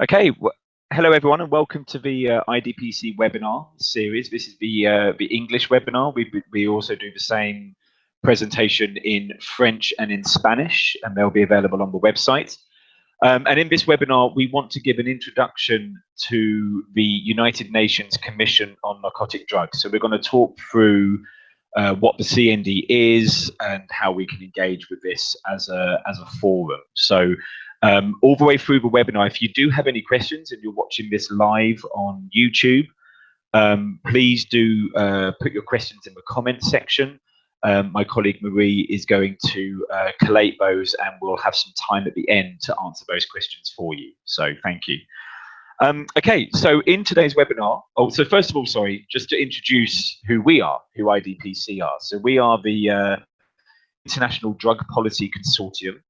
Okay, hello everyone, and welcome to the IDPC webinar series. This is the English webinar. We also do the same presentation in French and in Spanish, and they'll be available on the website. And in this webinar, we want to give an introduction to the United Nations Commission on Narcotic Drugs. So we're going to talk through what the CND is and how we can engage with this as a forum. So all the way through the webinar, if you do have any questions and you're watching this live on YouTube, please do put your questions in the comment section. My colleague Marie is going to collate those, and we'll have some time at the end to answer those questions for you. So thank you. Okay, so in today's webinar, so first of all, sorry, just to introduce who we are, who IDPC are. So we are the International Drug Policy Consortium.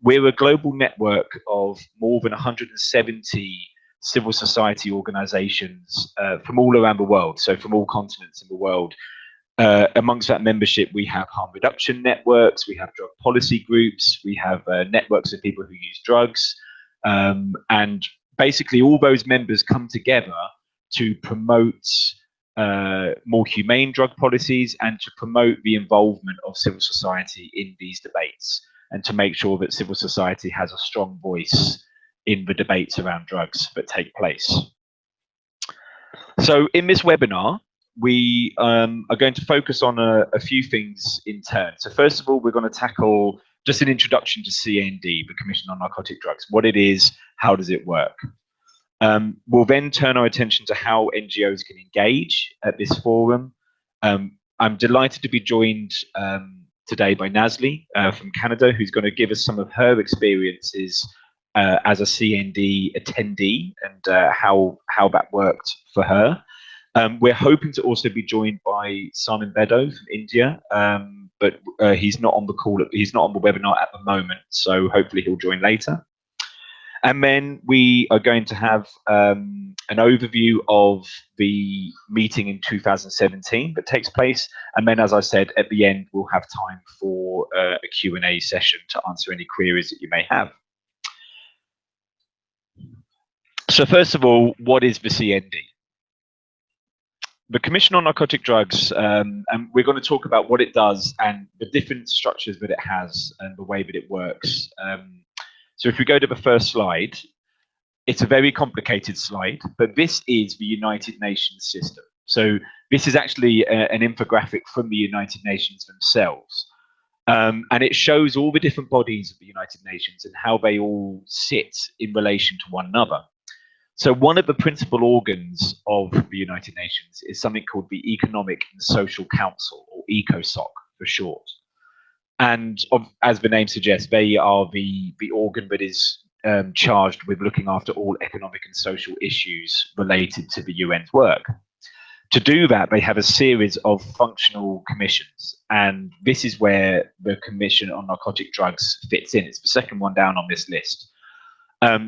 We're a global network of more than 170 civil society organizations from all around the world, so from all continents in the world. Amongst that membership, we have harm reduction networks, we have drug policy groups, we have networks of people who use drugs, and basically all those members come together to promote more humane drug policies and to promote the involvement of civil society in these debates, and to make sure that civil society has a strong voice in the debates around drugs that take place. So in this webinar, we are going to focus on a few things in turn. So first of all, we're going to tackle just an introduction to CND, the Commission on Narcotic Drugs, what it is, how does it work. We'll then turn our attention to how NGOs can engage at this forum. I'm delighted to be joined today by Nazli from Canada, who's going to give us some of her experiences as a CND attendee and how that worked for her. We're hoping to also be joined by Simon Beddoe from India, but he's not on the call. He's not on the webinar at the moment, so hopefully he'll join later. And then we are going to have an overview of the meeting in 2017 that takes place. And then, as I said, at the end, we'll have time for a Q&A session to answer any queries that you may have. So first of all, what is the CND? The Commission on Narcotic Drugs, and we're going to talk about what it does and the different structures that it has and the way that it works. So if we go to the first slide, it's a very complicated slide, but this is the United Nations system. So this is actually an infographic from the United Nations themselves. And it shows all the different bodies of the United Nations and how they all sit in relation to one another. So one of the principal organs of the United Nations is something called the Economic and Social Council, or ECOSOC for short. And as the name suggests, they are the organ that is charged with looking after all economic and social issues related to the UN's work. To do that, they have a series of functional commissions, and this is where the Commission on Narcotic Drugs fits in. It's the second one down on this list.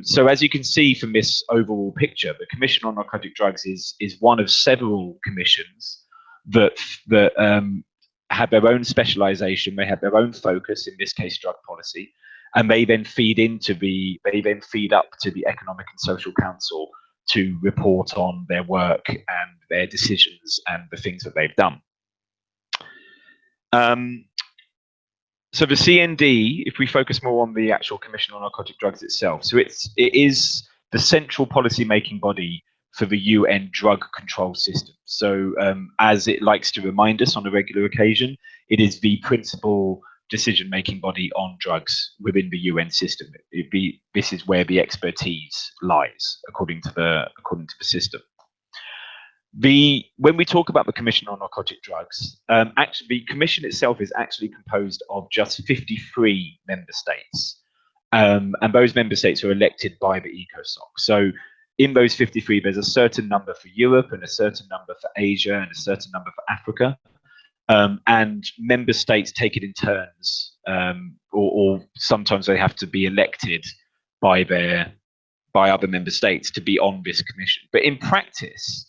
So as you can see from this overall picture, the Commission on Narcotic Drugs is one of several commissions that have their own specialization, they have their own focus, in this case drug policy, and they then feed up to the Economic and Social Council to report on their work and their decisions and the things that they've done. So the CND, if we focus more on the actual Commission on Narcotic Drugs itself, so it is the central policy making body for the UN drug control system. So as it likes to remind us on a regular occasion, it is the principal decision-making body on drugs within the UN system. This is where the expertise lies, according to the system. When we talk about the Commission on Narcotic Drugs, actually the Commission itself is actually composed of just 53 member states, and those member states are elected by the ECOSOC. So in those 53, there's a certain number for Europe and a certain number for Asia and a certain number for Africa. And member states take it in turns, or sometimes they have to be elected by other member states to be on this commission. But in practice,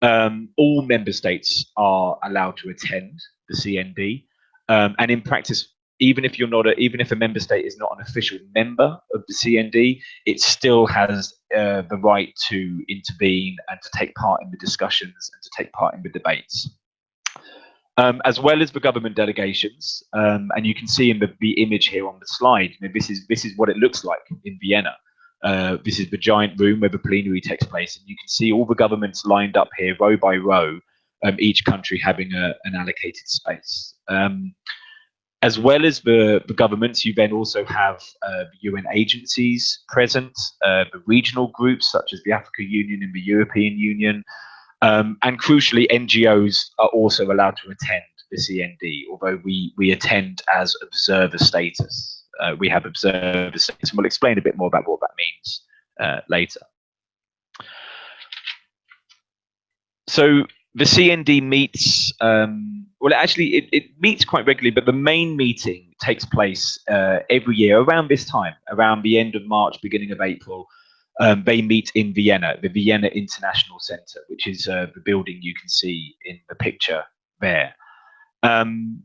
all member states are allowed to attend the CND, and in practice, even if even if a member state is not an official member of the CND, it still has the right to intervene and to take part in the discussions and to take part in the debates. As well as the government delegations, and you can see in the image here on the slide, this is what it looks like in Vienna. This is the giant room where the plenary takes place, and you can see all the governments lined up here, row by row, each country having an allocated space. As well as the governments, you then also have UN agencies present, the regional groups such as the African Union and the European Union, and crucially, NGOs are also allowed to attend the CND, although we attend as observer status. We have observer status, and we'll explain a bit more about what that means later. So the CND meets, well, actually, it meets quite regularly, but the main meeting takes place every year around this time, around the end of March, beginning of April. They meet in Vienna, the Vienna International Centre, which is the building you can see in the picture there. And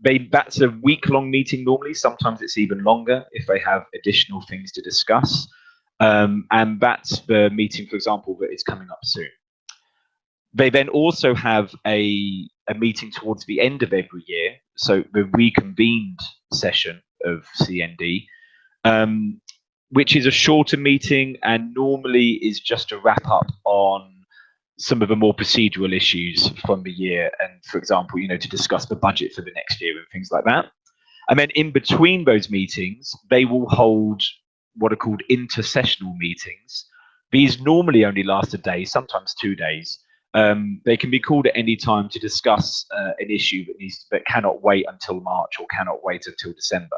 that's a week-long meeting normally. Sometimes it's even longer if they have additional things to discuss. And that's the meeting, for example, that is coming up soon. They then also have a meeting towards the end of every year, so the reconvened session of CND, which is a shorter meeting and normally is just a wrap up on some of the more procedural issues from the year, and for example, to discuss the budget for the next year and things like that. And then in between those meetings, they will hold what are called intersessional meetings. These normally only last a day, sometimes 2 days. They can be called at any time to discuss an issue that cannot wait until March or cannot wait until December.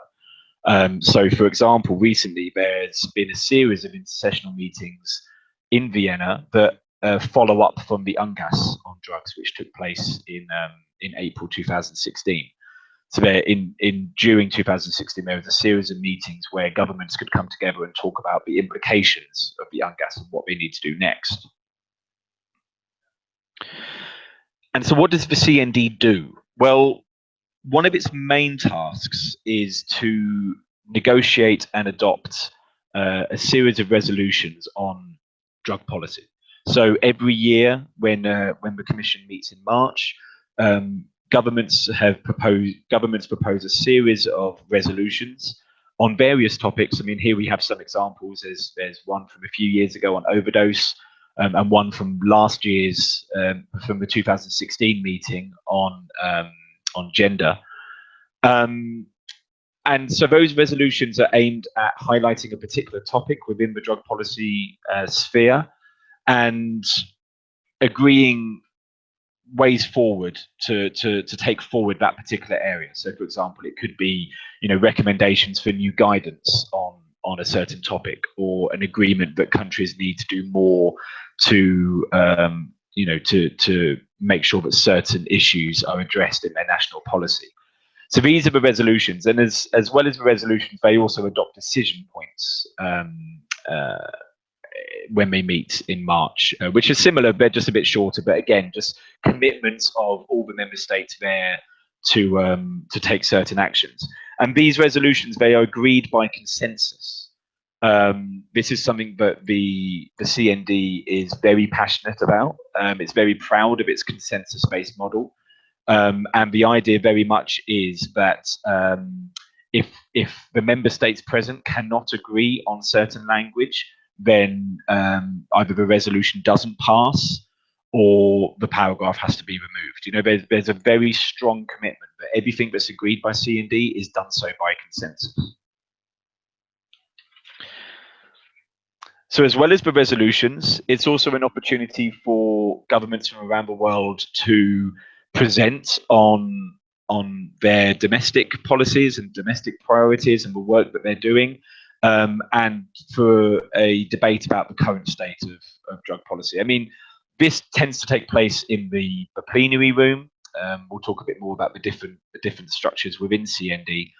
So, for example, recently there's been a series of intersessional meetings in Vienna that follow up from the UNGAS on drugs, which took place in April 2016. So during 2016, there was a series of meetings where governments could come together and talk about the implications of the UNGAS and what they need to do next. And so what does the CND do? Well, one of its main tasks is to negotiate and adopt a series of resolutions on drug policy. So every year, when the Commission meets in March, governments propose a series of resolutions on various topics. I mean, here we have some examples. There's one from a few years ago on overdose, and one from last year's from the 2016 meeting on gender. And so those resolutions are aimed at highlighting a particular topic within the drug policy sphere and agreeing ways forward to take forward that particular area. So, for example, it could be recommendations for new guidance on a certain topic, or an agreement that countries need to do more to to make sure that certain issues are addressed in their national policy. So these are the resolutions, and as well as the resolutions, they also adopt decision points when they meet in March, which is similar. They're just a bit shorter, but again, just commitments of all the member states there to take certain actions. And these resolutions, they are agreed by consensus. This is something that the CND is very passionate about. It's very proud of its consensus-based model. And the idea very much is that if the member states present cannot agree on certain language, then either the resolution doesn't pass or the paragraph has to be removed. There's a very strong commitment that everything that's agreed by CND is done so by consensus. So as well as the resolutions, it's also an opportunity for governments from around the world to present on their domestic policies and domestic priorities and the work that they're doing, and for a debate about the current state of drug policy. I mean, this tends to take place in the plenary room. We'll talk a bit more about the different structures within CND,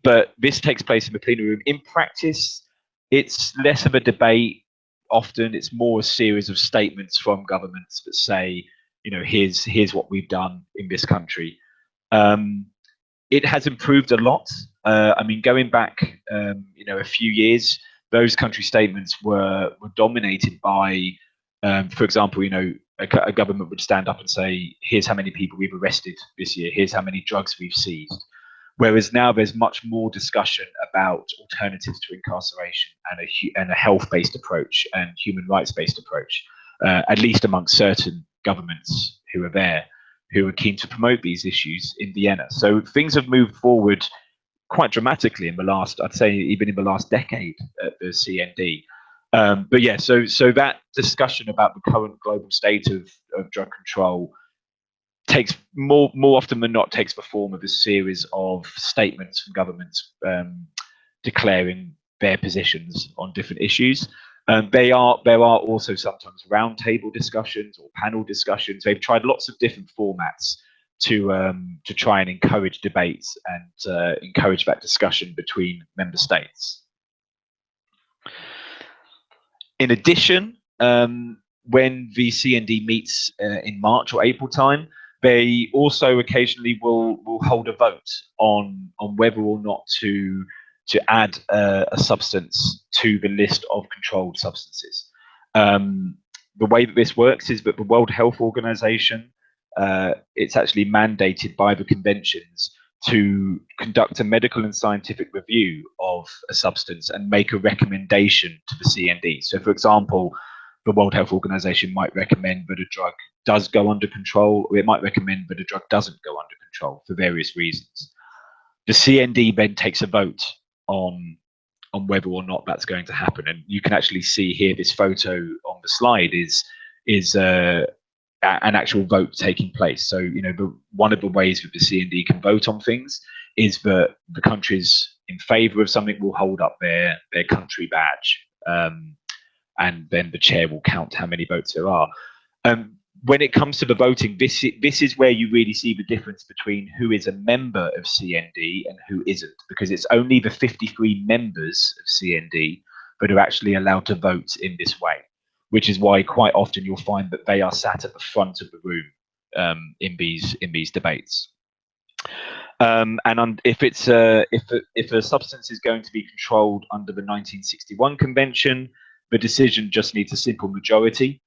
but this takes place in the plenary room. In practice, it's less of a debate. Often, it's more a series of statements from governments that say, here's what we've done in this country. It has improved a lot. I mean, going back, a few years, those country statements were dominated by, for example, a government would stand up and say, "Here's how many people we've arrested this year. Here's how many drugs we've seized." Whereas now there's much more discussion about alternatives to incarceration and a health-based approach and human rights-based approach, at least amongst certain governments who are there, who are keen to promote these issues in Vienna. So things have moved forward quite dramatically in the last, I'd say, even in the last decade at the CND. But yeah, so that discussion about the current global state of drug control takes more often than not takes the form of a series of statements from governments declaring their positions on different issues. There are also sometimes roundtable discussions or panel discussions. They've tried lots of different formats to try and encourage debates and encourage that discussion between member states. In addition, when the CND meets in March or April time, they also occasionally will hold a vote on whether or not to add a substance to the list of controlled substances. The way that this works is that the World Health Organization, it's actually mandated by the conventions to conduct a medical and scientific review of a substance and make a recommendation to the CND. So, for example, the World Health Organization might recommend that a drug does go under control, or it might recommend that a drug doesn't go under control for various reasons. The CND then takes a vote on whether or not that's going to happen. And you can actually see here, this photo on the slide is an actual vote taking place. So, one of the ways that the CND can vote on things is that the countries in favor of something will hold up their country badge. And then the chair will count how many votes there are. When it comes to the voting, this is where you really see the difference between who is a member of CND and who isn't, because it's only the 53 members of CND that are actually allowed to vote in this way, which is why quite often you'll find that they are sat at the front of the room in these debates. If a substance is going to be controlled under the 1961 convention, the decision just needs a simple majority.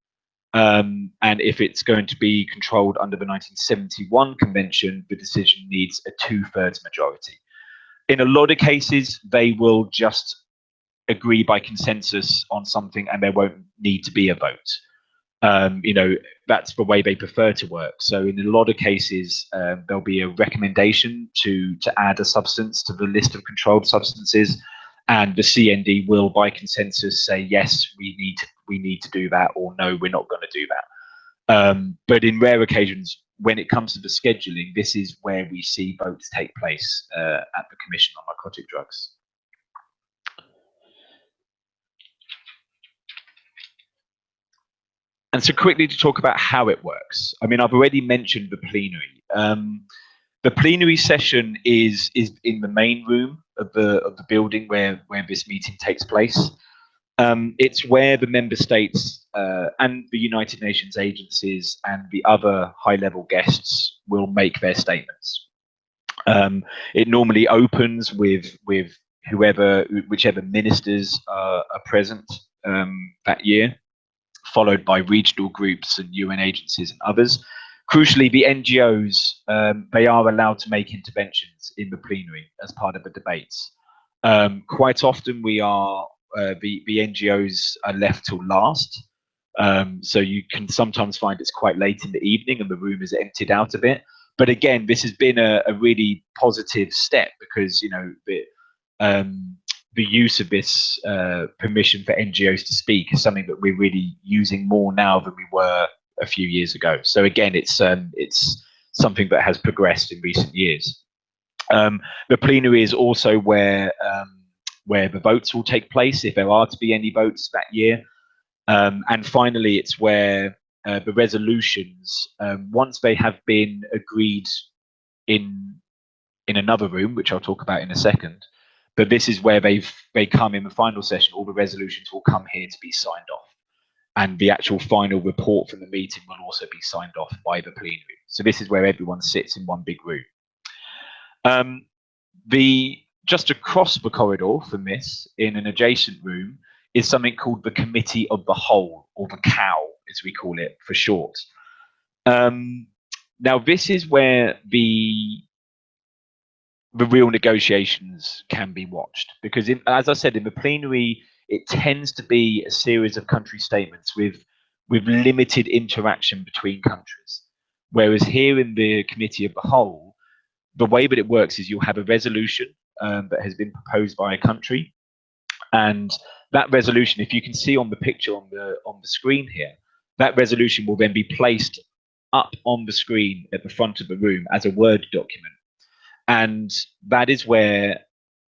And if it's going to be controlled under the 1971 convention, the decision needs a 2/3 majority. In a lot of cases, they will just agree by consensus on something and there won't need to be a vote. That's the way they prefer to work. So in a lot of cases, there'll be a recommendation to add a substance to the list of controlled substances, and the CND will, by consensus, say yes, we need to do that, or no, we're not going to do that. But in rare occasions, when it comes to the scheduling, this is where we see votes take place at the Commission on Narcotic Drugs. And so quickly to talk about how it works. I mean, I've already mentioned the plenary. The plenary session is in the main room of the building where this meeting takes place. It's where the member states and the United Nations agencies and the other high-level guests will make their statements. It normally opens with whichever ministers are present that year, followed by regional groups and UN agencies and others. Crucially, the NGOs, they are allowed to make interventions in the plenary as part of the debates. Quite often the NGOs are left till last. So you can sometimes find it's quite late in the evening and the room is emptied out a bit. But again, this has been a really positive step, because the use of this permission for NGOs to speak is something that we're really using more now than we were a few years ago. So again, it's something that has progressed in recent years. The plenary is also where the votes will take place, if there are to be any votes that year. And finally, it's where the resolutions, once they have been agreed in another room, which I'll talk about in a second, but this is where they come in the final session. All the resolutions will come here to be signed off, and the actual final report from the meeting will also be signed off by the plenary. So this is where everyone sits in one big room. Um, just across the corridor from this, in an adjacent room, is something called the Committee of the Whole, or the COW, as we call it for short. Now, this is where the real negotiations can be watched, because as I said, in the plenary, it tends to be a series of country statements with limited interaction between countries. Whereas here in the Committee of the Whole, the way that it works is you'll have a resolution that has been proposed by a country, and that resolution, if you can see on the picture on the screen here, that resolution will then be placed up on the screen at the front of the room as a Word document. And that is where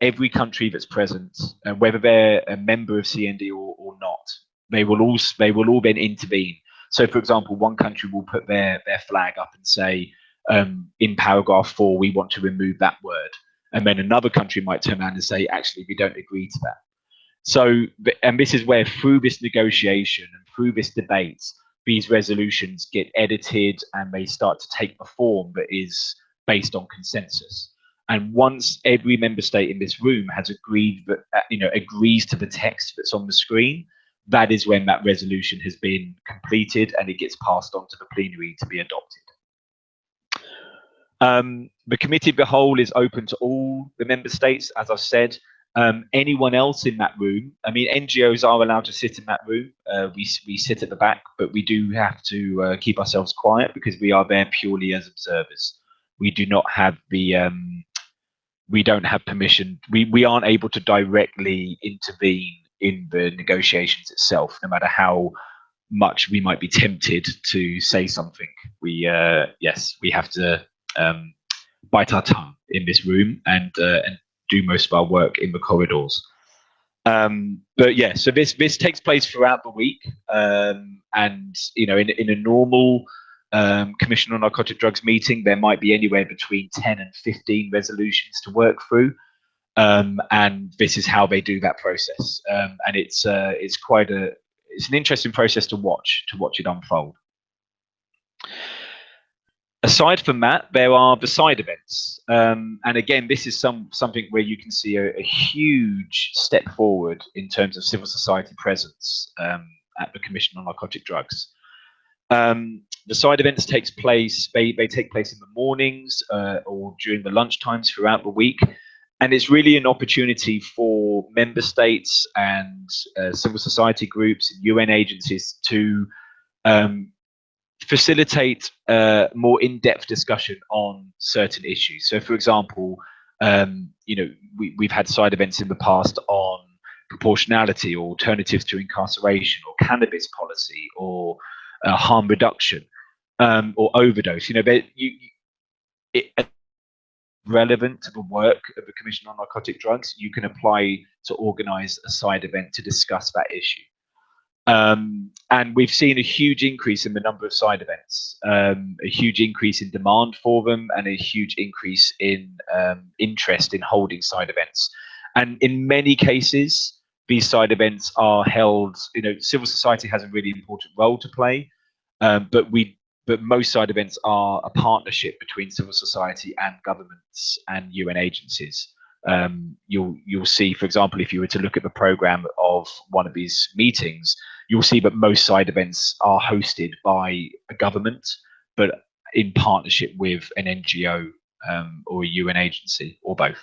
every country that's present, and whether they're a member of CND or not, they will all then intervene. So, for example, one country will put their flag up and say, in paragraph 4, we want to remove that word. And then another country might turn around and say, actually, we don't agree to that. So, and this is where through this negotiation and through this debate, these resolutions get edited and they start to take the form that is based on consensus. And once every member state in this room has agreed that, agrees to the text that's on the screen, that is when that resolution has been completed and it gets passed on to the plenary to be adopted. The Committee of the Whole is open to all the member states, as I've said. Anyone else in that room, I mean, NGOs are allowed to sit in that room. We sit at the back, but we do have to keep ourselves quiet because we are there purely as observers. We do not have the, we don't have permission. We aren't able to directly intervene in the negotiations itself, no matter how much we might be tempted to say something. Yes, we have to bite our tongue in this room and do most of our work in the corridors. But yeah, so this takes place throughout the week, and in a normal Commission on Narcotic Drugs meeting, there might be anywhere between 10 and 15 resolutions to work through, and this is how they do that process. And it's an interesting process to watch it unfold. Aside from that, there are the side events, and again, this is something where you can see a huge step forward in terms of civil society presence at the Commission on Narcotic Drugs. The side events take place in the mornings or during the lunch times throughout the week, and it's really an opportunity for member states and civil society groups and UN agencies to facilitate more in-depth discussion on certain issues. So, for example, we've had side events in the past on proportionality or alternatives to incarceration or cannabis policy or harm reduction or overdose. Relevant to the work of the Commission on Narcotic Drugs, you can apply to organise a side event to discuss that issue. And we've seen a huge increase in the number of side events, a huge increase in demand for them, and a huge increase in interest in holding side events. And in many cases, these side events are held, civil society has a really important role to play, but most side events are a partnership between civil society and governments and UN agencies. You'll see, for example, if you were to look at the program of one of these meetings, you'll see that most side events are hosted by a government, but in partnership with an NGO or a UN agency, or both.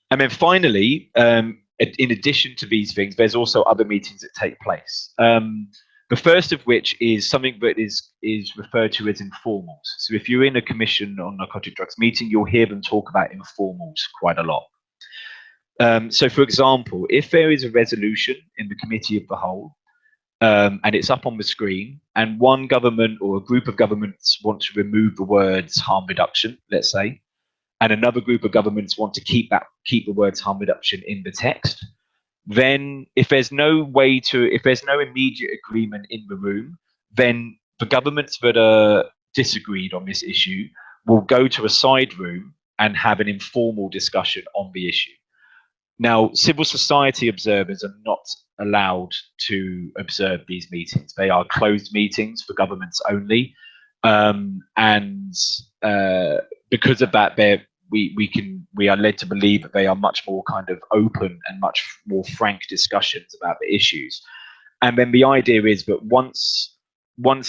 And then finally, in addition to these things, there's also other meetings that take place. The first of which is something that is referred to as informals. So if you're in a Commission on Narcotic Drugs meeting, you'll hear them talk about informals quite a lot. So for example, if there is a resolution in the Committee of the Whole, and it's up on the screen, and one government or a group of governments want to remove the words harm reduction, let's say, and another group of governments want to keep the words harm reduction in the text, then if there's no immediate agreement in the room, then the governments that are disagreed on this issue will go to a side room and have an informal discussion on the issue. Now, civil society observers are not allowed to observe these meetings. They are closed meetings for governments only. because of that, we are led to believe that they are much more kind of open and much more frank discussions about the issues. And then the idea is that once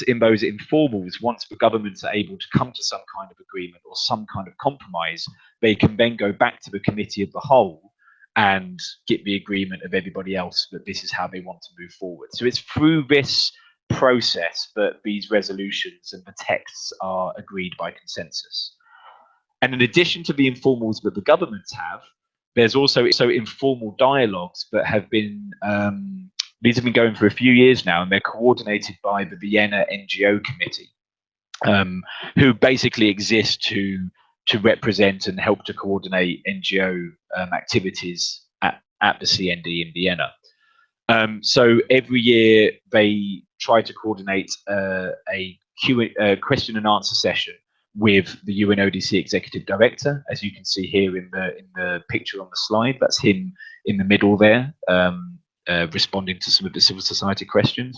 in those informals, once the governments are able to come to some kind of agreement or some kind of compromise, they can then go back to the committee of the whole and get the agreement of everybody else that this is how they want to move forward. So it's through this process that these resolutions and the texts are agreed by consensus. And in addition to the informals that the governments have, there's also informal dialogues that have been these have been going for a few years now, and they're coordinated by the Vienna NGO committee, who basically exist to represent and help to coordinate NGO activities at the CND in Vienna. So every year they try to coordinate a question and answer session with the UNODC executive director, as you can see here in the picture on the slide. That's him in the middle there, responding to some of the civil society questions.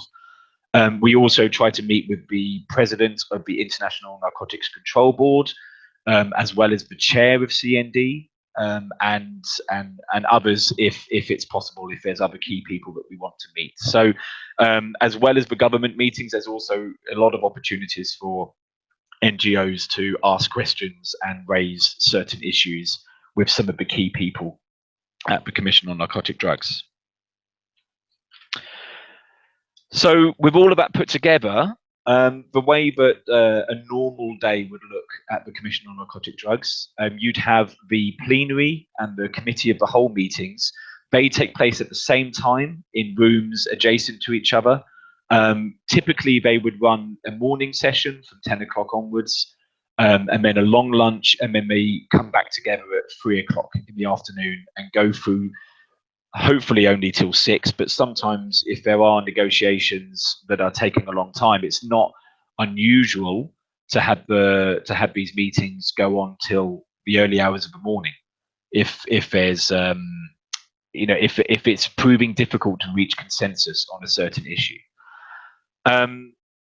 We also try to meet with the president of the International Narcotics Control Board, as well as the chair of CND, and others if it's possible, if there's other key people that we want to meet. So as well as the government meetings, there's also a lot of opportunities for NGOs to ask questions and raise certain issues with some of the key people at the Commission on Narcotic Drugs. So with all of that put together, the way that a normal day would look at the Commission on Narcotic Drugs, you'd have the plenary and the committee of the whole meetings. They take place at the same time in rooms adjacent to each other. Typically, they would run a morning session from 10 o'clock onwards, and then a long lunch, and then they come back together at 3 o'clock in the afternoon and go through, hopefully only till 6, but sometimes if there are negotiations that are taking a long time, it's not unusual to have these meetings go on till the early hours of the morning, if there's if it's proving difficult to reach consensus on a certain issue.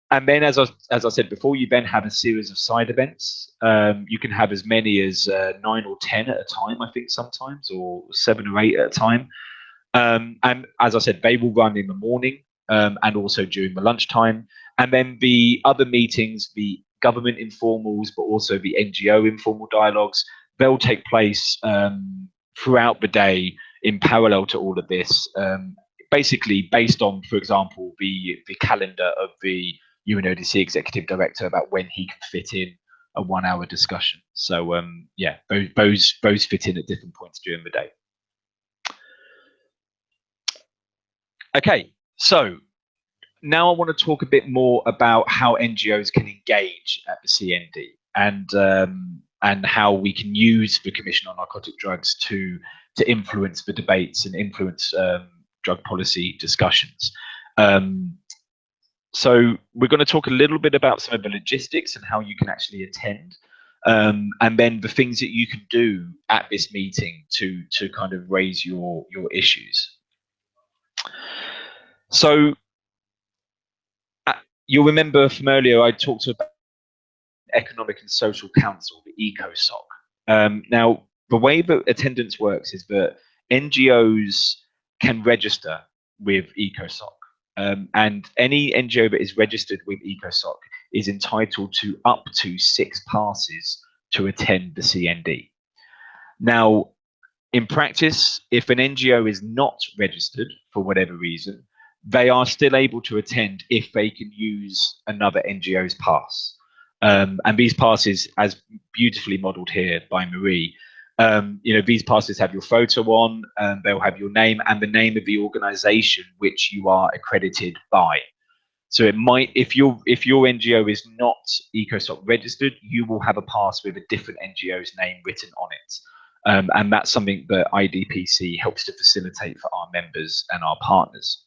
And then, as I said before, you then have a series of side events. You can have as many as 9 or 10 at a time, I think sometimes, or 7 or 8 at a time. And as I said, they will run in the morning and also during the lunchtime. And then the other meetings, the government informals, but also the NGO informal dialogues, they'll take place throughout the day in parallel to all of this, basically based on, for example, the calendar of the UNODC executive director about when he can fit in a 1-hour discussion. So yeah, those fit in at different points during the day. Okay, so now I want to talk a bit more about how NGOs can engage at the CND and how we can use the Commission on Narcotic Drugs to influence the debates and influence drug policy discussions. So we're going to talk a little bit about some of the logistics and how you can actually attend, and then the things that you can do at this meeting to kind of raise your issues. So you'll remember from earlier I talked about Economic and Social Council, the ECOSOC. Now, the way that attendance works is that NGOs can register with ECOSOC, and any NGO that is registered with ECOSOC is entitled to up to 6 passes to attend the CND. Now, in practice, if an NGO is not registered for whatever reason, they are still able to attend if they can use another NGO's pass. And these passes, as beautifully modeled here by Marie, these passes have your photo on, and they'll have your name and the name of the organization which you are accredited by. So it might, if your NGO is not ECOSOC registered, you will have a pass with a different NGO's name written on it. And that's something that IDPC helps to facilitate for our members and our partners.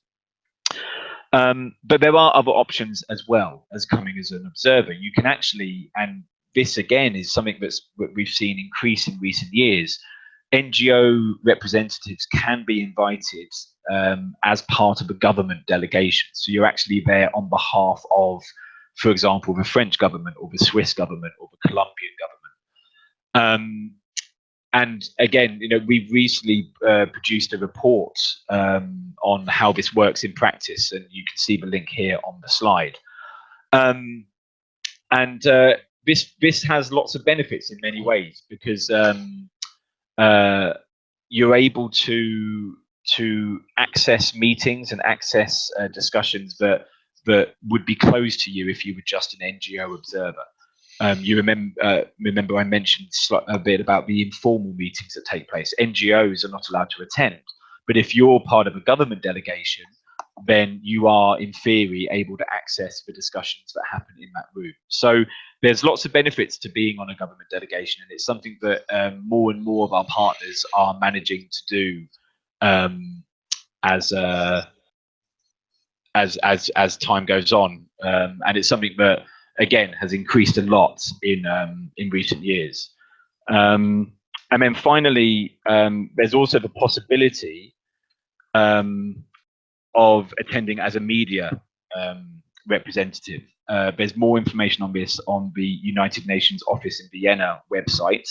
But there are other options as well as coming as an observer. You can actually, and this again is something that we've seen increase in recent years, NGO representatives can be invited as part of a government delegation. So you're actually there on behalf of, for example, the French government or the Swiss government or the Colombian government. And again, we've recently produced a report on how this works in practice, and you can see the link here on the slide. And this has lots of benefits in many ways, because you're able to access meetings and access discussions that would be closed to you if you were just an NGO observer. You remember I mentioned a bit about the informal meetings that take place. NGOs are not allowed to attend, but if you're part of a government delegation, then you are in theory able to access the discussions that happen in that room. So there's lots of benefits to being on a government delegation, and it's something that more and more of our partners are managing to do as time goes on, and it's something that again has increased a lot in recent years. And then finally, there's also the possibility of attending as a media representative. There's more information on this on the United Nations office in Vienna website.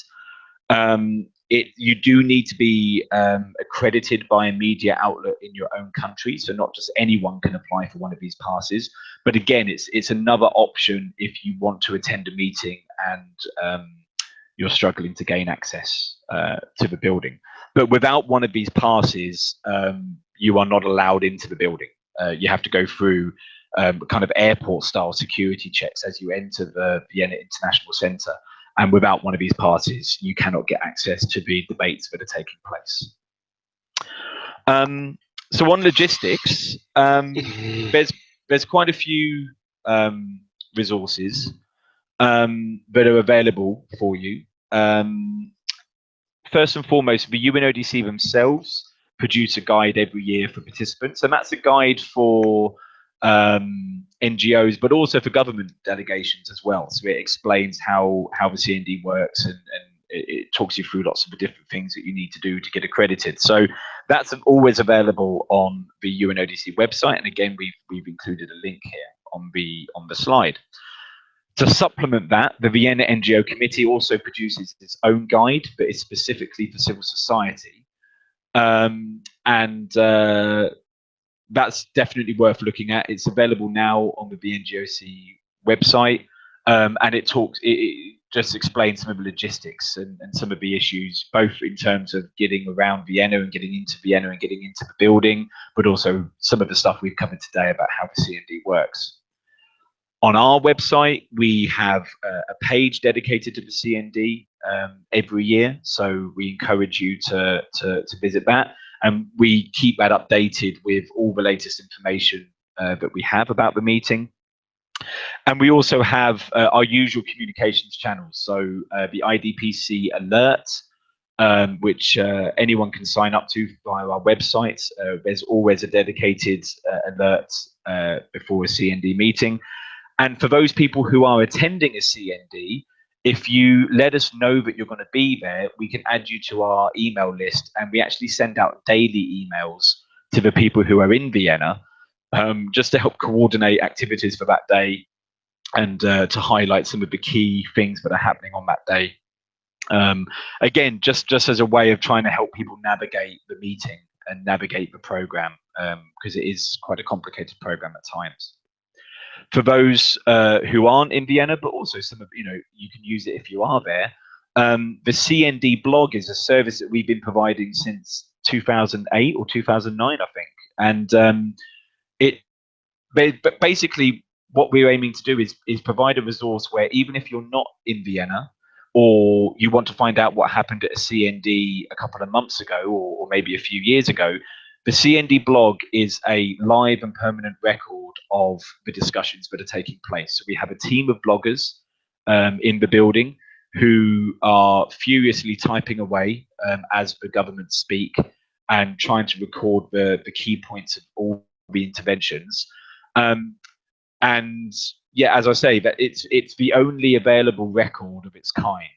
You do need to be accredited by a media outlet in your own country, so not just anyone can apply for one of these passes. But again, it's another option if you want to attend a meeting and you're struggling to gain access to the building. But without one of these passes, you are not allowed into the building. You have to go through kind of airport-style security checks as you enter the Vienna International Centre. And without one of these passes, you cannot get access to the debates that are taking place. So on logistics, there's quite a few resources that are available for you. First and foremost, the UNODC themselves produce a guide every year for participants, and that's a guide for NGOs, but also for government delegations as well. So it explains how the CND works, and it talks you through lots of the different things that you need to do to get accredited. So that's always available on the UNODC website, and again, we've included a link here on the slide. To supplement that, the Vienna NGO Committee also produces its own guide, but it's specifically for civil society. That's definitely worth looking at. It's available now on the VNGOC website, and it just explains some of the logistics and some of the issues, both in terms of getting around Vienna and getting into Vienna and getting into the building, but also some of the stuff we've covered today about how the CND works. On our website, we have a page dedicated to the CND every year, so we encourage you to visit that. And we keep that updated with all the latest information that we have about the meeting. And we also have our usual communications channels. So the IDPC alert, which anyone can sign up to via our website. There's always a dedicated alert before a CND meeting. And for those people who are attending a CND, if you let us know that you're going to be there, we can add you to our email list, and we actually send out daily emails to the people who are in Vienna, just to help coordinate activities for that day and to highlight some of the key things that are happening on that day. Again, just as a way of trying to help people navigate the meeting and navigate the program, because it is quite a complicated program at times. For those who aren't in Vienna, but also some of, you can use it if you are there. The CND blog is a service that we've been providing since 2008 or 2009, I think. And but basically what we're aiming to do is provide a resource where even if you're not in Vienna, or you want to find out what happened at a CND a couple of months ago, or maybe a few years ago, the CND blog is a live and permanent record of the discussions that are taking place. So we have a team of bloggers in the building who are furiously typing away as the government speak and trying to record the key points of all the interventions. And yeah, as I say, that it's the only available record of its kind.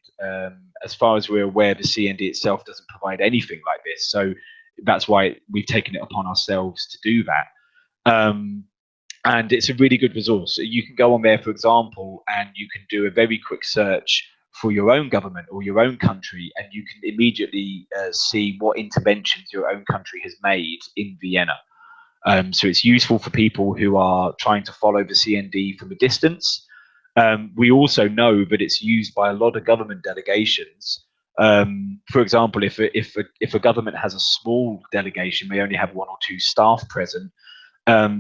As far as we're aware, the CND itself doesn't provide anything like this. So that's why we've taken it upon ourselves to do that. And it's a really good resource. You can go on there, for example, and you can do a very quick search for your own government or your own country, and you can immediately see what interventions your own country has made in Vienna. So it's useful for people who are trying to follow the CND from a distance. We also know that it's used by a lot of government delegations. For example, if a government has a small delegation, they only have 1 or 2 staff present,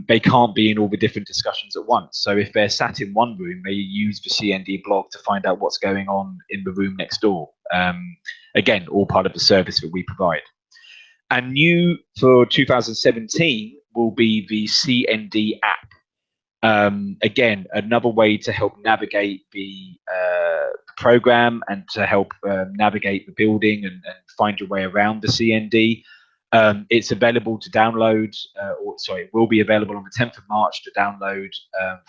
they can't be in all the different discussions at once. So if they're sat in one room, they use the CND blog to find out what's going on in the room next door. Again, all part of the service that we provide. And new for 2017 will be the CND app. Again, another way to help navigate the program and to help navigate the building and find your way around the CND. It's available to download, it will be available on the 10th of March to download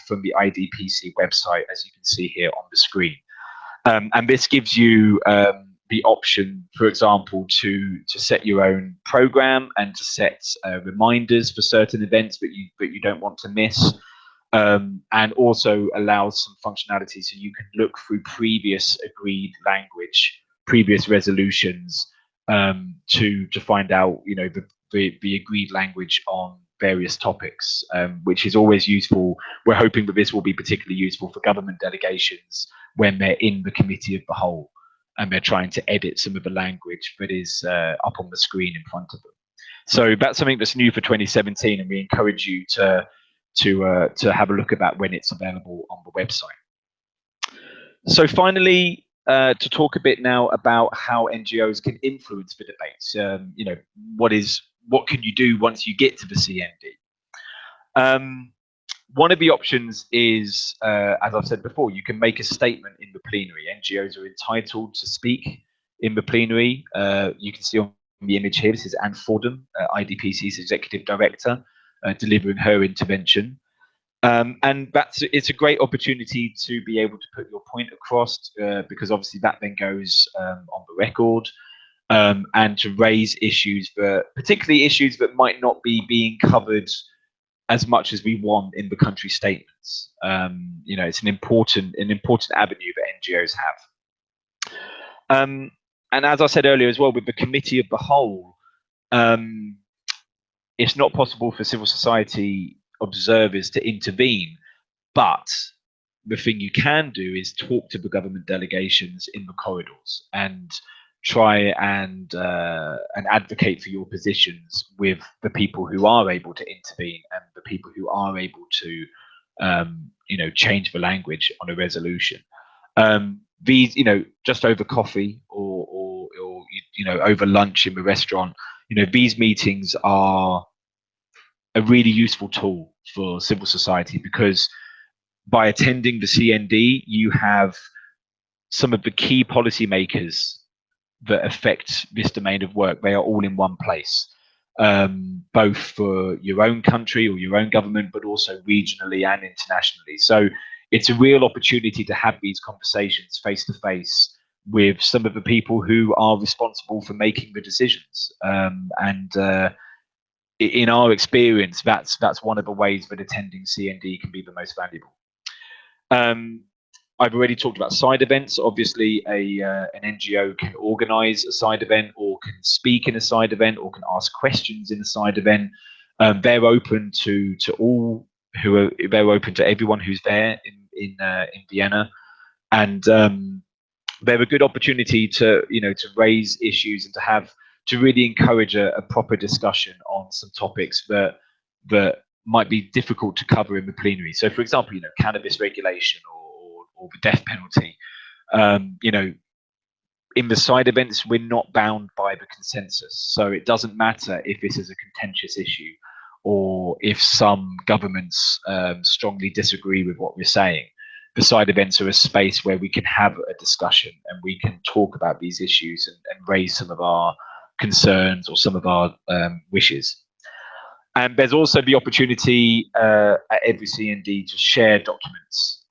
from the IDPC website, as you can see here on the screen. And this gives you the option, for example, to set your own program and to set reminders for certain events that you don't want to miss. And also allows some functionality so you can look through previous agreed language, previous resolutions, to find out, you know, the agreed language on various topics, which is always useful. We're hoping that this will be particularly useful for government delegations when they're in the committee of the whole and they're trying to edit some of the language that is up on the screen in front of them. So that's something that's new for 2017, and we encourage you to have a look at that when it's available on the website. So finally, to talk a bit now about how NGOs can influence the debates. You know, what can you do once you get to the CND? One of the options is, as I've said before, you can make a statement in the plenary. NGOs are entitled to speak in the plenary. You can see on the image here, this is Anne Fordham, IDPC's Executive Director, delivering her intervention. And it's a great opportunity to be able to put your point across, because obviously that then goes on the record, and to raise issues, particularly issues that might not be being covered as much as we want in the country statements. You know, it's an important avenue that NGOs have. And as I said earlier as well, with the committee of the whole, it's not possible for civil society observers to intervene, but the thing you can do is talk to the government delegations in the corridors and try and advocate for your positions with the people who are able to intervene and the people who are able to, you know, change the language on a resolution. These, you know, just over coffee or you know, over lunch in the restaurant, you know, these meetings are a really useful tool for civil society, because by attending the CND, you have some of the key policymakers that affect this domain of work. They are all in one place, both for your own country or your own government, but also regionally and internationally. So it's a real opportunity to have these conversations face to face with some of the people who are responsible for making the decisions. In our experience, that's one of the ways that attending CND can be the most valuable. I've already talked about side events. Obviously, an NGO can organise a side event, or can speak in a side event, or can ask questions in a side event. They're open to all they're open to everyone who's there in Vienna, and they're a good opportunity to, you know, to raise issues and to really encourage a proper discussion on some topics that might be difficult to cover in the plenary. So, for example, you know, cannabis regulation or the death penalty. You know, in the side events, we're not bound by the consensus. So it doesn't matter if this is a contentious issue or if some governments strongly disagree with what we're saying. The side events are a space where we can have a discussion and we can talk about these issues and raise some of our concerns or some of our wishes. And there's also the opportunity at every CND to share documents.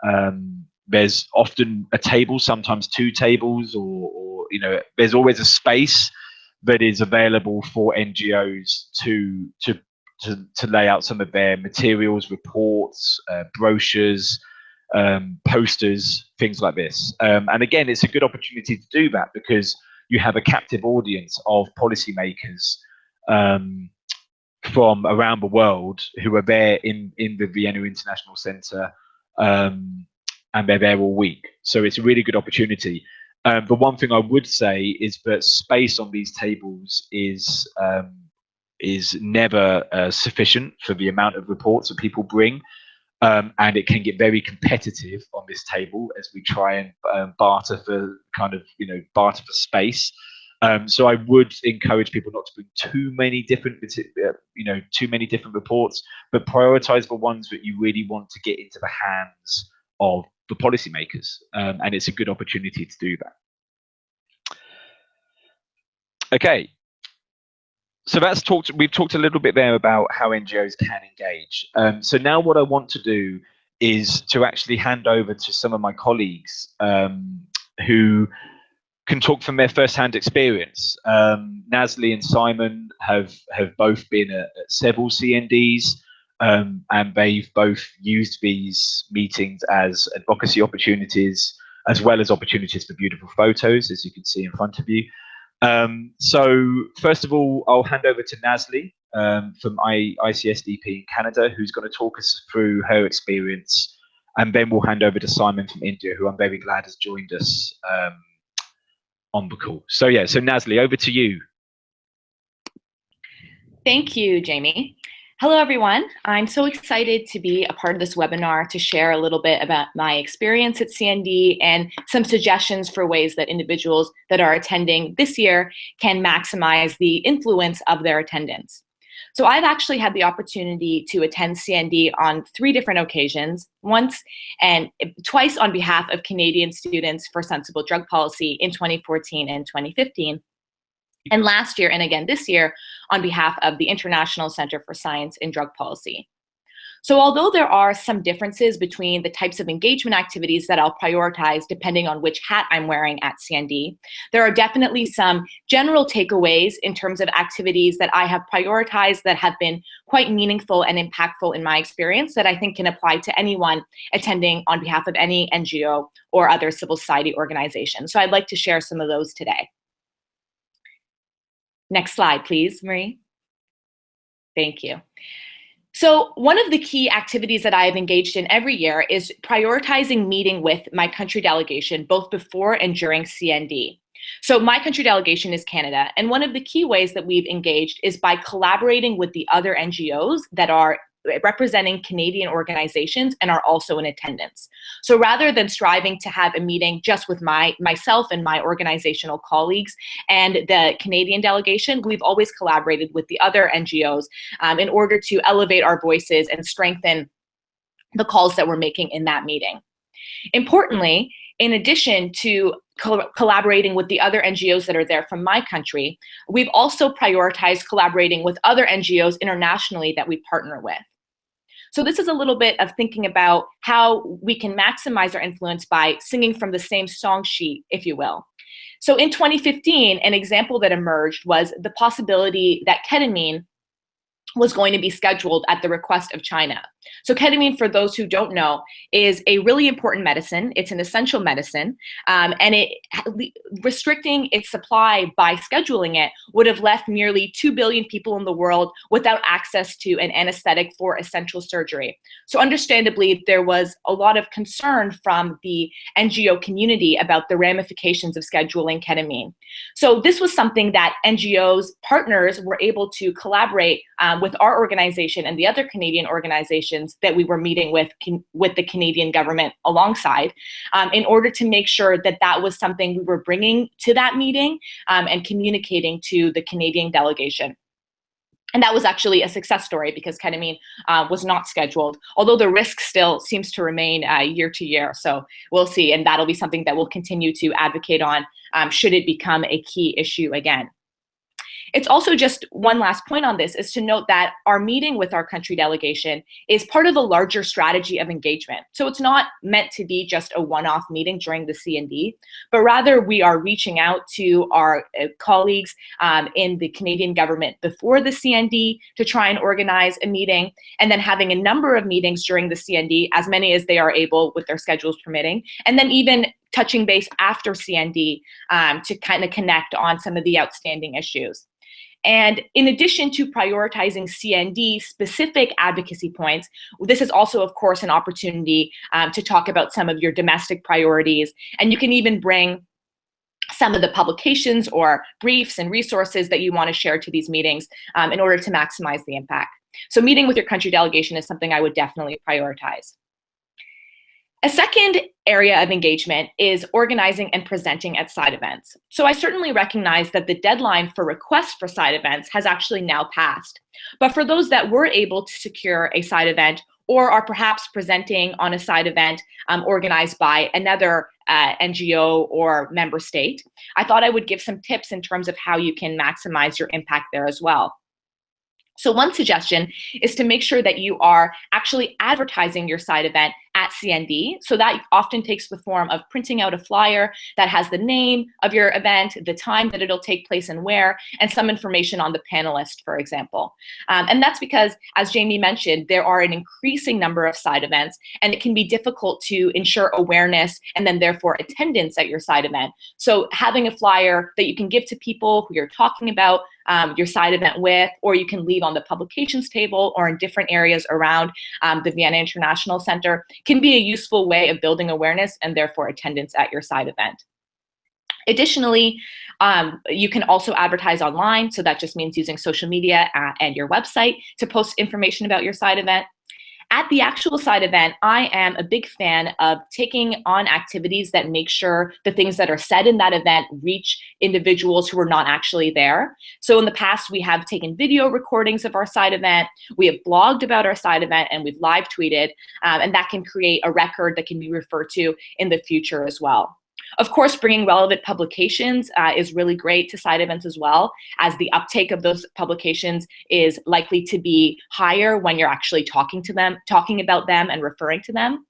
There's often a table, sometimes 2 tables, or you know, there's always a space that is available for NGOs to lay out some of their materials, reports, brochures, posters, things like this. And again, it's a good opportunity to do that because you have a captive audience of policymakers from around the world who are there in the Vienna International Centre, and they're there all week. So it's a really good opportunity. The one thing I would say is that space on these tables is never sufficient for the amount of reports that people bring. And it can get very competitive on this table as we try and barter for barter for space. So I would encourage people not to bring too many different reports, but prioritize the ones that you really want to get into the hands of the policymakers, and it's a good opportunity to do that. Okay. So we've talked a little bit there about how NGOs can engage. So now what I want to do is to actually hand over to some of my colleagues who can talk from their first-hand experience. Nazli and Simon have both been at several CNDs, and they've both used these meetings as advocacy opportunities, as well as opportunities for beautiful photos, as you can see in front of you. So first of all, I'll hand over to Nazli from ICSDP in Canada, who's going to talk us through her experience, and then we'll hand over to Simon from India, who I'm very glad has joined us on the call. So yeah, so Nazli, over to you. Thank you, Jamie. Hello, everyone. I'm so excited to be a part of this webinar to share a little bit about my experience at CND and some suggestions for ways that individuals that are attending this year can maximize the influence of their attendance. So I've actually had the opportunity to attend CND on 3 different occasions, once and twice on behalf of Canadian Students for Sensible Drug Policy in 2014 and 2015. And last year, and again this year, on behalf of the International Centre for Science and Drug Policy. So although there are some differences between the types of engagement activities that I'll prioritize depending on which hat I'm wearing at CND, there are definitely some general takeaways in terms of activities that I have prioritized that have been quite meaningful and impactful in my experience that I think can apply to anyone attending on behalf of any NGO or other civil society organization. So I'd like to share some of those today. Next slide, please, Marie. Thank you. So one of the key activities that I have engaged in every year is prioritizing meeting with my country delegation, both before and during CND. So my country delegation is Canada, and one of the key ways that we've engaged is by collaborating with the other NGOs that are representing Canadian organizations and are also in attendance. So rather than striving to have a meeting just with myself and my organizational colleagues and the Canadian delegation, we've always collaborated with the other NGOs in order to elevate our voices and strengthen the calls that we're making in that meeting. Importantly, in addition to collaborating with the other NGOs that are there from my country, we've also prioritized collaborating with other NGOs internationally that we partner with. So this is a little bit of thinking about how we can maximize our influence by singing from the same song sheet, if you will. So in 2015, an example that emerged was the possibility that ketamine was going to be scheduled at the request of China. So ketamine, for those who don't know, is a really important medicine. It's an essential medicine, and restricting its supply by scheduling it would have left nearly 2 billion people in the world without access to an anesthetic for essential surgery. So understandably, there was a lot of concern from the NGO community about the ramifications of scheduling ketamine. So this was something that NGOs partners were able to collaborate with our organization and the other Canadian organizations that we were meeting with the Canadian government alongside, in order to make sure that that was something we were bringing to that meeting and communicating to the Canadian delegation. And that was actually a success story because ketamine was not scheduled, although the risk still seems to remain year to year. So we'll see, and that'll be something that we'll continue to advocate on should it become a key issue again. It's also just one last point on this is to note that our meeting with our country delegation is part of a larger strategy of engagement. So it's not meant to be just a one-off meeting during the CND, but rather we are reaching out to our colleagues in the Canadian government before the CND to try and organize a meeting, and then having a number of meetings during the CND, as many as they are able with their schedules permitting, and then even touching base after CND to kind of connect on some of the outstanding issues. And in addition to prioritizing CND-specific advocacy points, this is also, of course, an opportunity to talk about some of your domestic priorities. And you can even bring some of the publications or briefs and resources that you want to share to these meetings in order to maximize the impact. So meeting with your country delegation is something I would definitely prioritize. A second area of engagement is organizing and presenting at side events. So I certainly recognize that the deadline for requests for side events has actually now passed. But for those that were able to secure a side event or are perhaps presenting on a side event organized by another NGO or member state, I thought I would give some tips in terms of how you can maximize your impact there as well. So one suggestion is to make sure that you are actually advertising your side event at CND. So that often takes the form of printing out a flyer that has the name of your event, the time that it'll take place and where, and some information on the panelist, for example. And that's because, as Jamie mentioned, there are an increasing number of side events, and it can be difficult to ensure awareness and then therefore attendance at your side event. So having a flyer that you can give to people who you're talking about your side event with, or you can leave on the publications table or in different areas around the Vienna International Centre, can be a useful way of building awareness and therefore attendance at your side event. Additionally, you can also advertise online. So that just means using social media and your website to post information about your side event. At the actual side event, I am a big fan of taking on activities that make sure the things that are said in that event reach individuals who are not actually there. So in the past, we have taken video recordings of our side event, we have blogged about our side event, and we've live tweeted, and that can create a record that can be referred to in the future as well. Of course, bringing relevant publications is really great to side events as well, as the uptake of those publications is likely to be higher when you're actually talking about them and referring to them.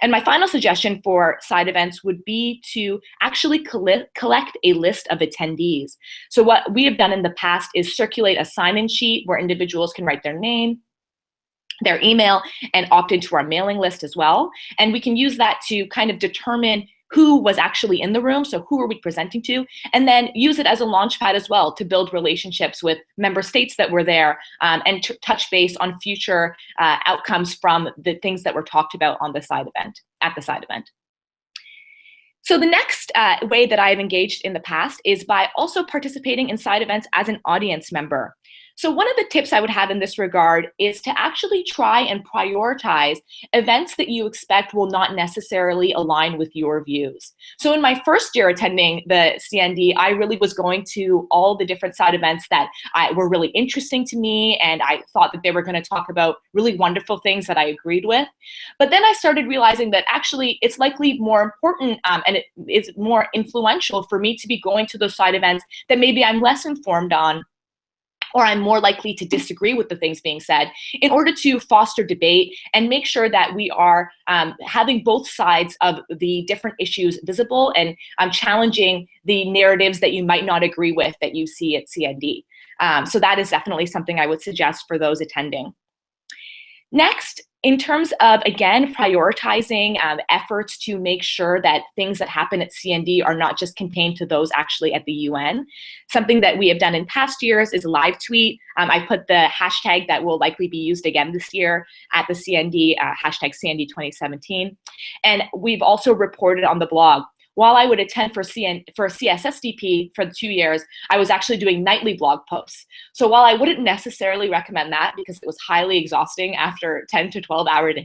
And my final suggestion for side events would be to actually collect a list of attendees. So what we have done in the past is circulate a sign-in sheet where individuals can write their name, their email, and opt into our mailing list as well. And we can use that to kind of determine who was actually in the room, so who are we presenting to, and then use it as a launchpad as well to build relationships with member states that were there and touch base on future outcomes from the things that were talked about on the side event, at the side event. So the next way that I've engaged in the past is by also participating in side events as an audience member. So one of the tips I would have in this regard is to actually try and prioritize events that you expect will not necessarily align with your views. So in my first year attending the CND, I really was going to all the different side events that were really interesting to me, and I thought that they were going to talk about really wonderful things that I agreed with. But then I started realizing that actually it's likely more important and it is more influential for me to be going to those side events that maybe I'm less informed on, or I'm more likely to disagree with the things being said, in order to foster debate and make sure that we are having both sides of the different issues visible and challenging the narratives that you might not agree with that you see at CND. So that is definitely something I would suggest for those attending. Next, in terms of, again, prioritizing efforts to make sure that things that happen at CND are not just contained to those actually at the UN. Something that we have done in past years is live tweet. I put the hashtag that will likely be used again this year at the CND, hashtag CND 2017. And we've also reported on the blog. While I would attend for CSSDP for the 2 years, I was actually doing nightly blog posts. So while I wouldn't necessarily recommend that because it was highly exhausting after 10 to 12-hour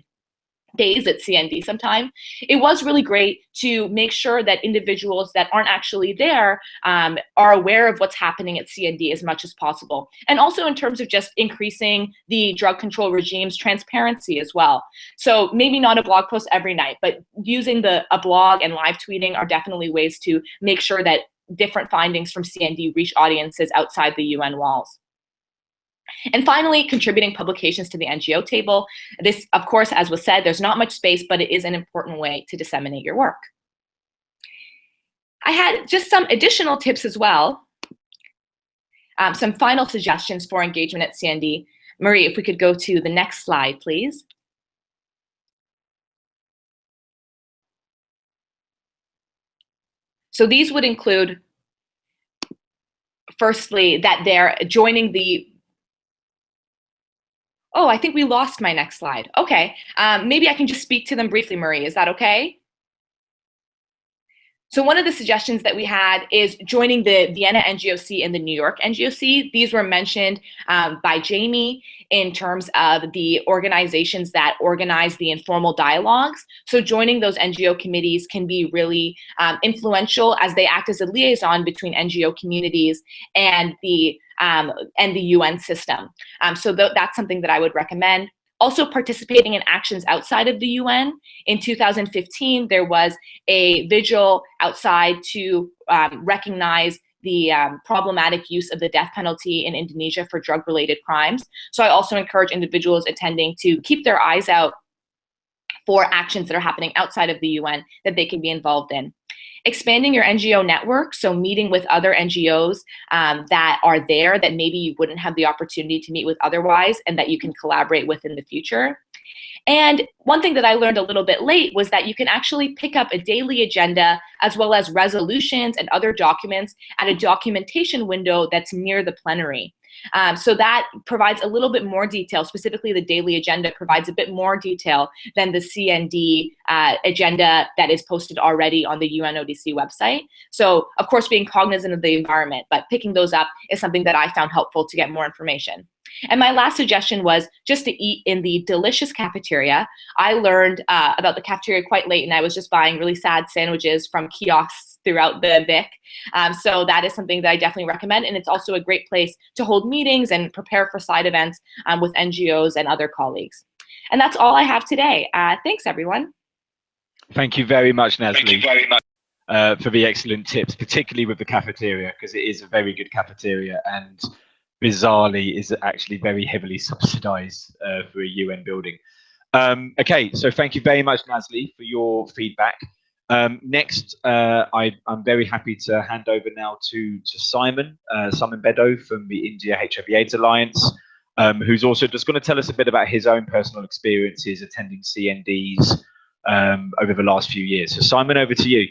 days at CND sometime, it was really great to make sure that individuals that aren't actually there are aware of what's happening at CND as much as possible. And also in terms of just increasing the drug control regime's transparency as well. So maybe not a blog post every night, but using a blog and live tweeting are definitely ways to make sure that different findings from CND reach audiences outside the UN walls. And finally, contributing publications to the NGO table. This, of course, as was said, there's not much space, but it is an important way to disseminate your work. I had just some additional tips as well. Some final suggestions for engagement at CND. Marie, if we could go to the next slide, please. So these would include, firstly, that they're joining the, oh, I think we lost my next slide. Okay, maybe I can just speak to them briefly, Marie, is that okay? So one of the suggestions that we had is joining the Vienna NGOC and the New York NGOC. These were mentioned by Jamie in terms of the organizations that organize the informal dialogues. So joining those NGO committees can be really influential, as they act as a liaison between NGO communities and the UN system. So that's something that I would recommend. Also participating in actions outside of the UN. In 2015, there was a vigil outside to recognize the problematic use of the death penalty in Indonesia for drug-related crimes. So I also encourage individuals attending to keep their eyes out for actions that are happening outside of the UN that they can be involved in. Expanding your NGO network, so meeting with other NGOs that are there that maybe you wouldn't have the opportunity to meet with otherwise, and that you can collaborate with in the future. And one thing that I learned a little bit late was that you can actually pick up a daily agenda as well as resolutions and other documents at a documentation window that's near the plenary. So that provides a little bit more detail. Specifically, the daily agenda provides a bit more detail than the CND agenda that is posted already on the UNODC website. So, of course, being cognizant of the environment, but picking those up is something that I found helpful to get more information. And my last suggestion was just to eat in the delicious cafeteria. I learned about the cafeteria quite late, and I was just buying really sad sandwiches from kiosks throughout the Vic. So that is something that I definitely recommend. And it's also a great place to hold meetings and prepare for side events with NGOs and other colleagues. And that's all I have today. Thanks, everyone. Thank you very much, Nazli. Thank you very much. For the excellent tips, particularly with the cafeteria, because it is a very good cafeteria and bizarrely is actually very heavily subsidized for a UN building. Okay, so thank you very much, Nazli, for your feedback. Next, I'm very happy to hand over now to Simon Beddoe from the India HIV/AIDS Alliance, who's also just going to tell us a bit about his own personal experiences attending CNDs over the last few years. So Simon, over to you.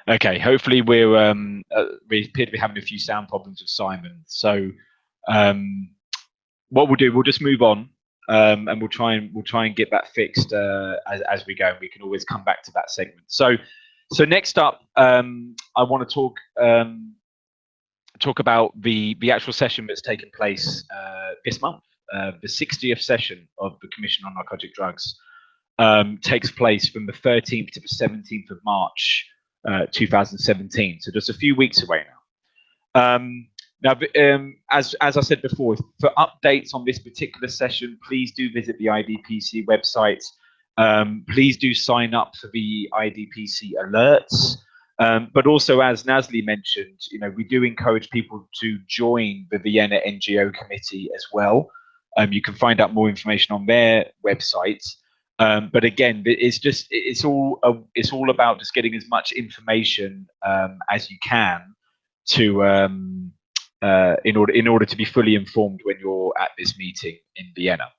Okay, hopefully we appear to be having a few sound problems with Simon. So what we'll do, we'll just move on, and we'll try and get that fixed as we go. And we can always come back to that segment. So next up, I want to talk about the actual session that's taken place this month. The 60th session of the Commission on Narcotic Drugs takes place from the 13th to the 17th of March. 2017, so just a few weeks away now. Now, as I said before, for updates on this particular session, please do visit the IDPC website. Please do sign up for the IDPC alerts. But also, as Nazli mentioned, we do encourage people to join the Vienna NGO committee as well. You can find out more information on their website. But again, it's all about just getting as much information as you can to in order to be fully informed when you're at this meeting in Vienna.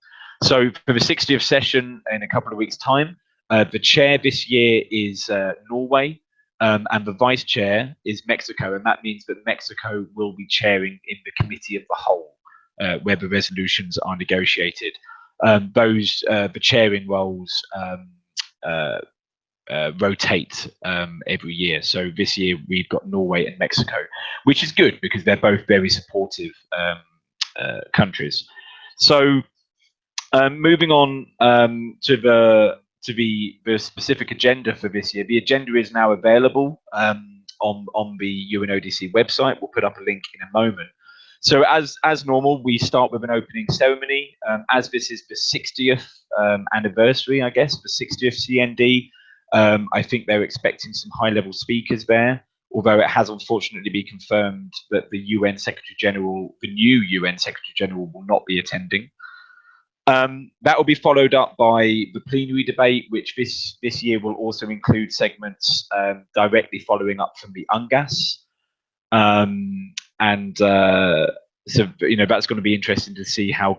So for the 60th session in a couple of weeks' time, the chair this year is Norway, and the vice chair is Mexico, and that means that Mexico will be chairing in the committee of the whole, where the resolutions are negotiated. The chairing roles rotate every year. So this year we've got Norway and Mexico, which is good because they're both very supportive countries. So moving on to to the specific agenda for this year, the agenda is now available on the UNODC website. We'll put up a link in a moment. So as normal, we start with an opening ceremony. As this is the 60th anniversary, I guess, the 60th CND, I think they're expecting some high-level speakers there, although it has unfortunately been confirmed that the UN Secretary General, the new UN Secretary General, will not be attending. That will be followed up by the plenary debate, which this year will also include segments directly following up from the UNGAS. So that's going to be interesting to see how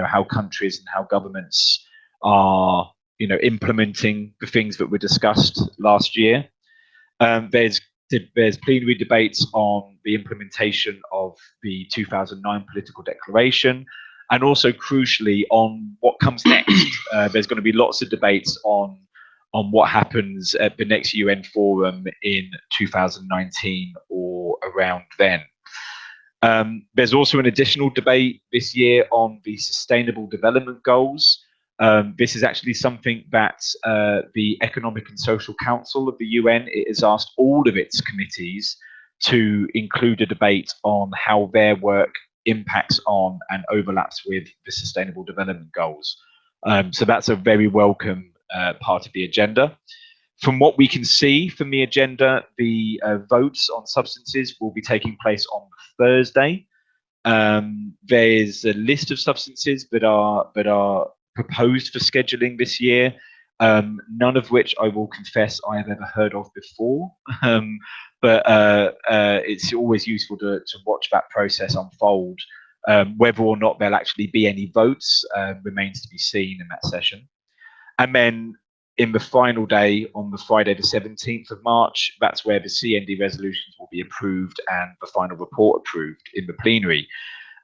how countries and how governments are implementing the things that were discussed last year. There's plenary debates on the implementation of the 2009 political declaration, and also crucially on what comes next. There's going to be lots of debates on what happens at the next UN forum in 2019 or around then. There's also an additional debate this year on the Sustainable Development Goals. This is actually something that the Economic and Social Council of the UN has asked all of its committees to include a debate on how their work impacts on and overlaps with the Sustainable Development Goals. So that's a very welcome part of the agenda. From what we can see from the agenda, the votes on substances will be taking place on Thursday. There's a list of substances that are proposed for scheduling this year, none of which I will confess I have ever heard of before. But it's always useful to watch that process unfold. Whether or not there'll actually be any votes remains to be seen in that session. And then in the final day, on the Friday the 17th of March, that's where the CND resolutions will be approved and the final report approved in the plenary.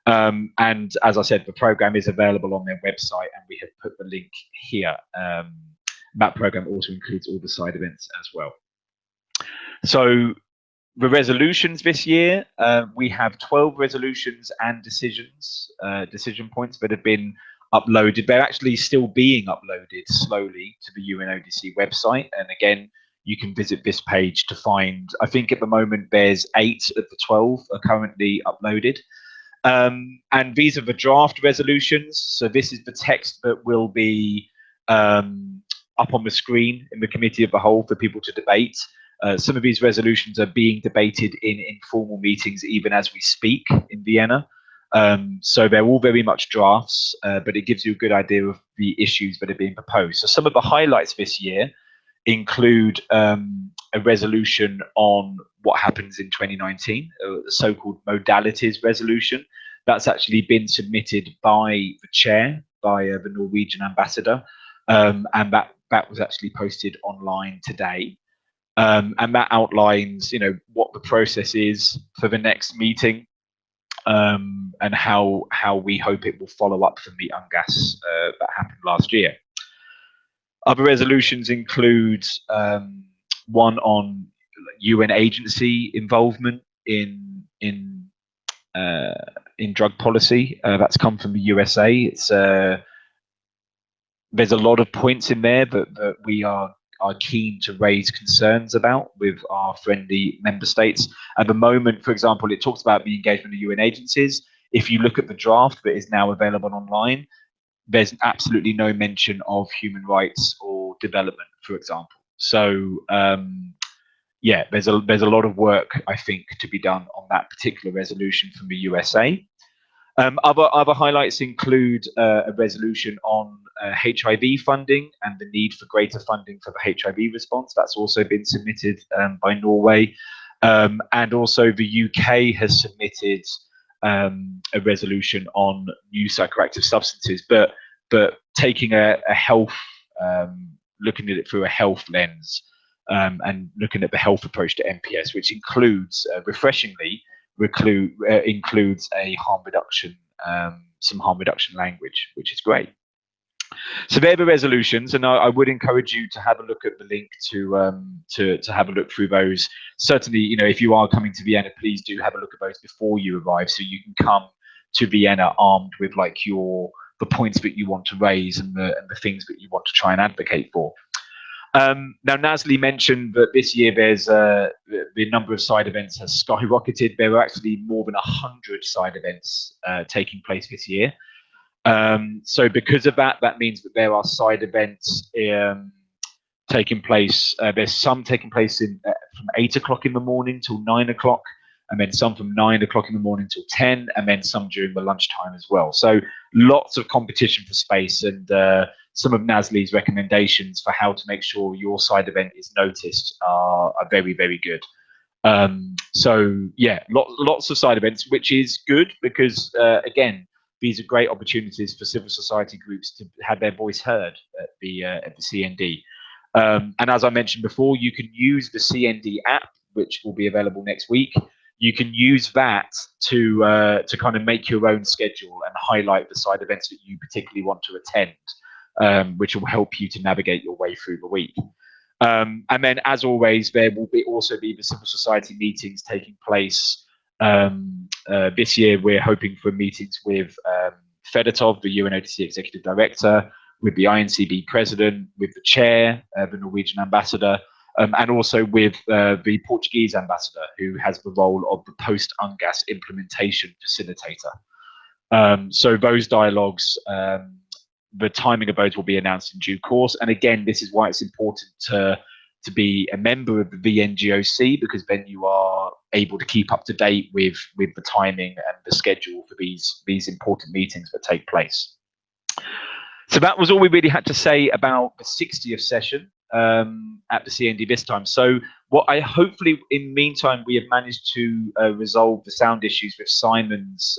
And as I said, the programme is available on their website, and we have put the link here. That programme also includes all the side events as well. So the resolutions this year, we have 12 resolutions and decision points that have been uploaded. They're actually still being uploaded slowly to the UNODC website. And again, you can visit this page to find, I think at the moment there's 8 of the 12 are currently uploaded. And these are the draft resolutions. So this is the text that will be up on the screen in the committee of the whole for people to debate. Some of these resolutions are being debated in informal meetings even as we speak in Vienna. So they're all very much drafts, but it gives you a good idea of the issues that are being proposed. So some of the highlights this year include a resolution on what happens in 2019, the so-called modalities resolution. That's actually been submitted by the chair, by the Norwegian ambassador, and that was actually posted online today. And that outlines, what the process is for the next meeting, and how we hope it will follow up from the UNGAS that happened last year. Other resolutions include one on UN agency involvement in drug policy. That's come from the USA. It's there's a lot of points in there that we are keen to raise concerns about with our friendly member states. At the moment, for example, it talks about the engagement of UN agencies. If you look at the draft that is now available online, there's absolutely no mention of human rights or development, for example. So yeah, there's a lot of work, I think, to be done on that particular resolution from the USA. Other highlights include a resolution on HIV funding and the need for greater funding for the HIV response. That's also been submitted by Norway. And also the UK has submitted a resolution on new psychoactive substances, but taking a health, looking at it through a health lens, and looking at the health approach to NPS, which includes, refreshingly, includes a harm reduction, some harm reduction language, which is great. So they're the resolutions, and I would encourage you to have a look at the link to have a look through those. Certainly, if you are coming to Vienna, please do have a look at those before you arrive, so you can come to Vienna armed with like your the points that you want to raise and the things that you want to try and advocate for. Now, Nazli mentioned that this year there's the number of side events has skyrocketed. There are actually more than 100 side events taking place this year. So because of that, that means that there are side events taking place. There's some taking place from 8 o'clock in the morning till 9 o'clock, and then some from 9 o'clock in the morning till 10, and then some during the lunchtime as well. So lots of competition for space, and some of Nazli's recommendations for how to make sure your side event is noticed are very, very good. So yeah, lots of side events, which is good because again, these are great opportunities for civil society groups to have their voice heard at the CND. And as I mentioned before, you can use the CND app, which will be available next week. You can use that to kind of make your own schedule and highlight the side events that you particularly want to attend, which will help you to navigate your way through the week. And then, as always, there will also be the civil society meetings taking place. This year, we're hoping for meetings with Fedotov, the UNODC Executive Director, with the INCB President, with the Chair, the Norwegian Ambassador, and also with the Portuguese Ambassador, who has the role of the post-UNGAS implementation facilitator. So those dialogues, the timing of those will be announced in due course. And again, this is why it's important to be a member of the NGOs, because then you are able to keep up to date with the timing and the schedule for these important meetings that take place. So that was all we really had to say about the 60th session at the CND this time. So what I hopefully, in the meantime, we have managed to resolve the sound issues with Simon's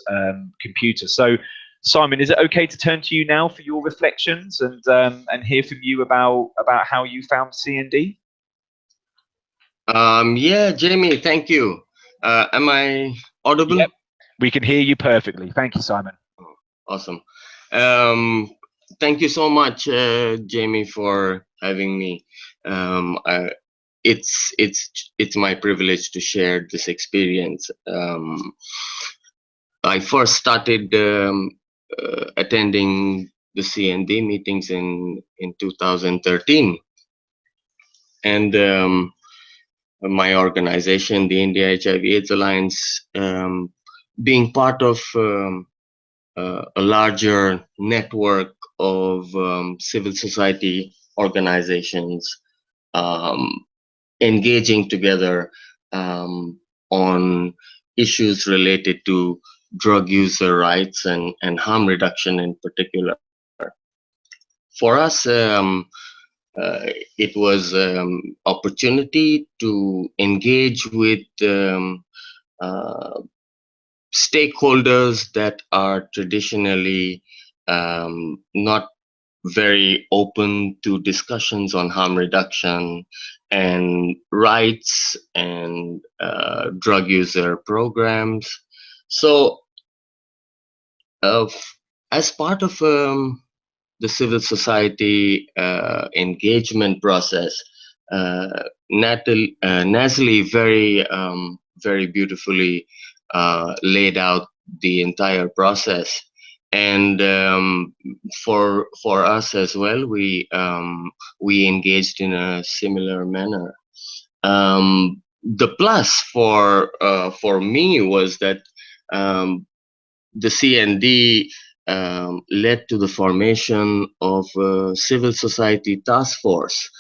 computer. So Simon, is it okay to turn to you now for your reflections and hear from you about how you found CND? Yeah, Jamie, thank you. Am I audible? Yep, we can hear you perfectly. Thank you, Simon. Awesome. Thank you so much, Jamie, for having me. It's my privilege to share this experience. I first started attending the CND meetings in 2013, and my organization, the India HIV/AIDS Alliance, being part of a larger network of civil society organizations engaging together on issues related to drug user rights and harm reduction in particular. For us, it was opportunity to engage with stakeholders that are traditionally not very open to discussions on harm reduction and rights and drug user programs. So as part of the civil society engagement process, Nazli very beautifully laid out the entire process, and for us as well, we engaged in a similar manner. The plus for me was that the CND led to the formation of a civil society task force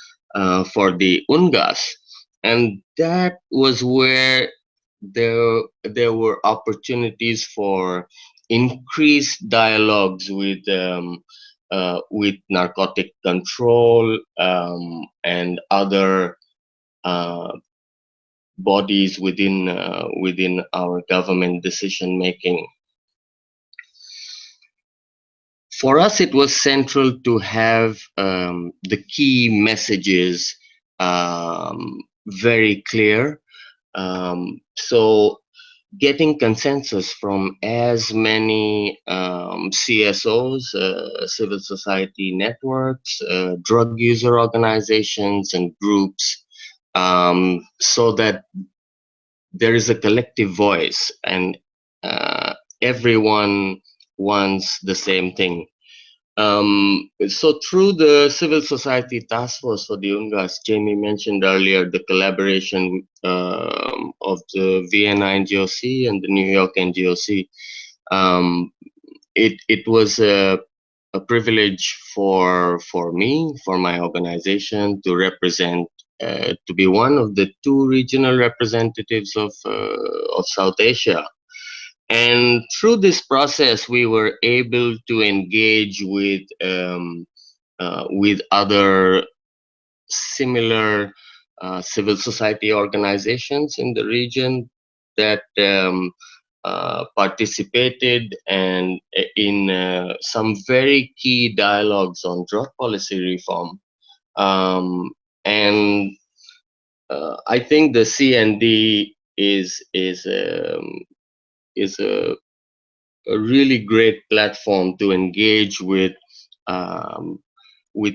for the UNGAS, and that was where there were opportunities for increased dialogues with narcotic control and other bodies within our government decision making. For us, it was central to have the key messages very clear. So getting consensus from as many CSOs, civil society networks, drug user organizations and groups, so that there is a collective voice and everyone wants the same thing. So through the civil society task force for the UNGAS, Jamie mentioned earlier the collaboration of the Vienna NGOs and the New York NGOs. Um, it was a privilege for me, for my organization, to represent, to be one of the 2 regional representatives of South Asia. And through this process, we were able to engage with other similar civil society organizations in the region that participated and in some very key dialogues on drug policy reform. And I think the CND is a really great platform to engage with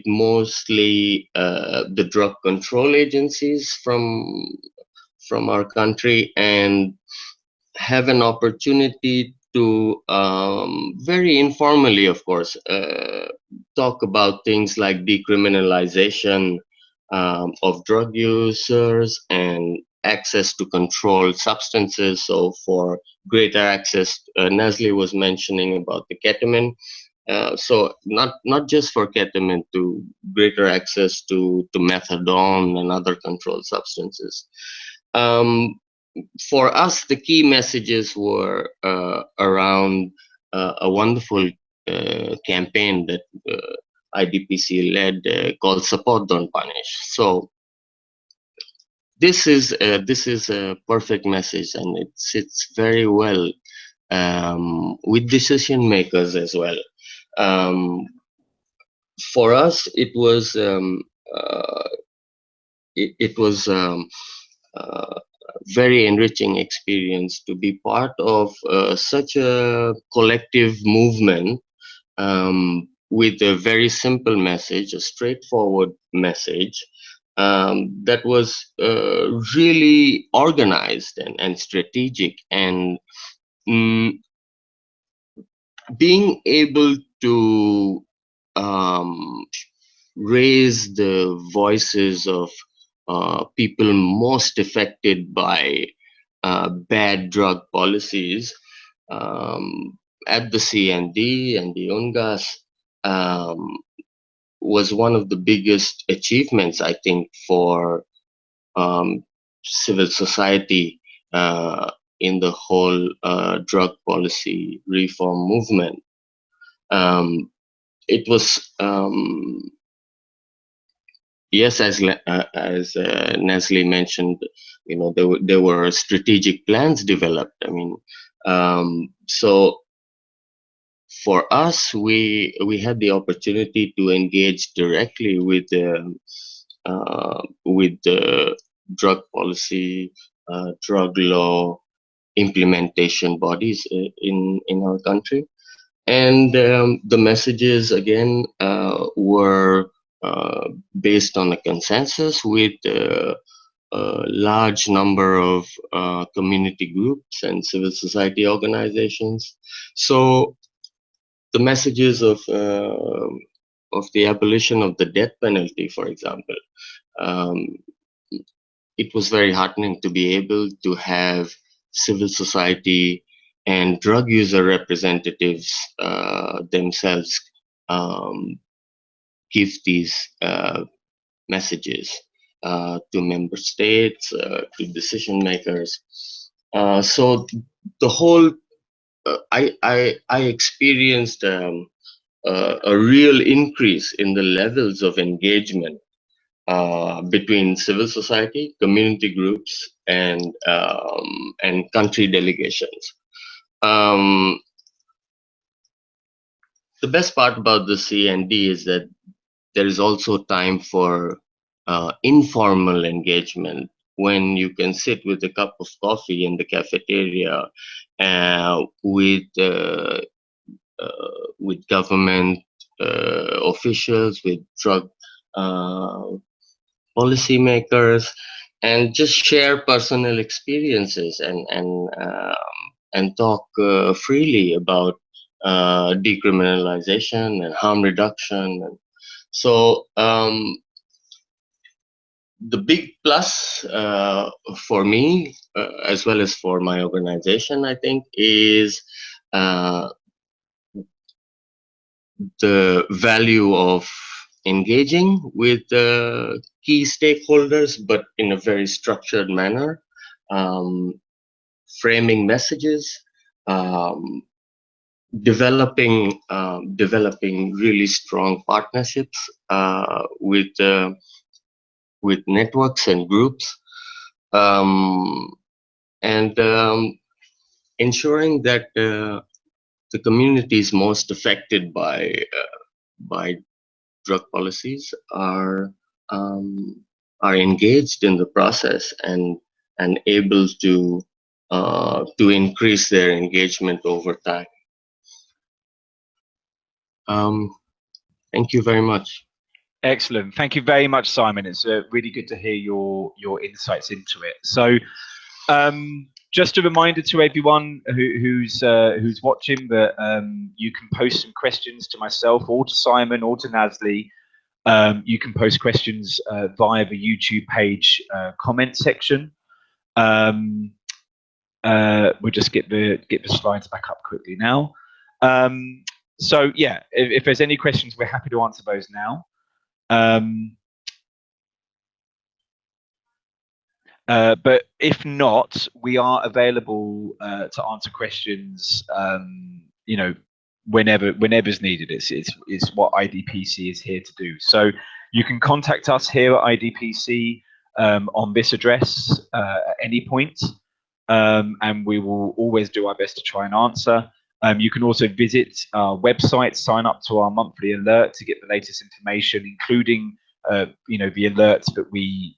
mostly the drug control agencies from our country, and have an opportunity to very informally, of course, talk about things like decriminalization of drug users and access to controlled substances. So for greater access, Nazli was mentioning about the ketamine. So not just for ketamine, to greater access to methadone and other controlled substances. For us, the key messages were around a wonderful campaign that IDPC led called "Support Don't Punish." So this is a perfect message, and it sits very well with decision makers as well. For us, it was very enriching experience to be part of such a collective movement with a very simple message, a straightforward message that was really organized and strategic, and being able to raise the voices of people most affected by bad drug policies at the CND and the UNGAS was one of the biggest achievements, I think, for civil society in the whole drug policy reform movement. It was yes, as Nestle mentioned, you know, there were strategic plans developed. I mean, so for us, we had the opportunity to engage directly with the drug policy, drug law implementation bodies in our country, and the messages again were based on a consensus with a large number of community groups and civil society organizations. So the messages of the abolition of the death penalty, for example, it was very heartening to be able to have civil society and drug user representatives themselves give these messages to member states, to decision makers. So the whole, I experienced a real increase in the levels of engagement between civil society, community groups, and country delegations. The best part about the CND is that there is also time for informal engagement, when you can sit with a cup of coffee in the cafeteria with government officials, with drug policymakers, and just share personal experiences and talk freely about decriminalization and harm reduction. And so the big plus for me, as well as for my organization, I think, is the value of engaging with key stakeholders, but in a very structured manner, framing messages, developing really strong partnerships with networks and groups, and ensuring that the communities most affected by drug policies are engaged in the process and able to increase their engagement over time. Thank you very much. Excellent. Thank you very much, Simon. It's really good to hear your insights into it. So, just a reminder to everyone who's watching that you can post some questions to myself or to Simon or to Nazli. You can post questions via the YouTube page comment section. We'll just get the slides back up quickly now. So yeah, if there's any questions, we're happy to answer those now. But if not, we are available to answer questions, you know, whenever's needed. It's what IDPC is here to do. So you can contact us here at IDPC on this address at any point, and we will always do our best to try and answer. You can also visit our website, sign up to our monthly alert to get the latest information, including you know, the alerts that we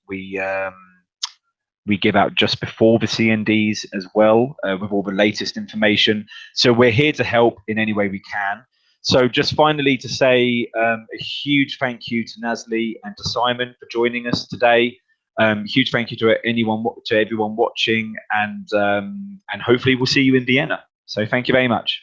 give out just before the CNDs as well, with all the latest information. So we're here to help in any way we can. So just finally to say a huge thank you to Nazli and to Simon for joining us today. Huge thank you to everyone watching, and hopefully we'll see you in Vienna. So thank you very much.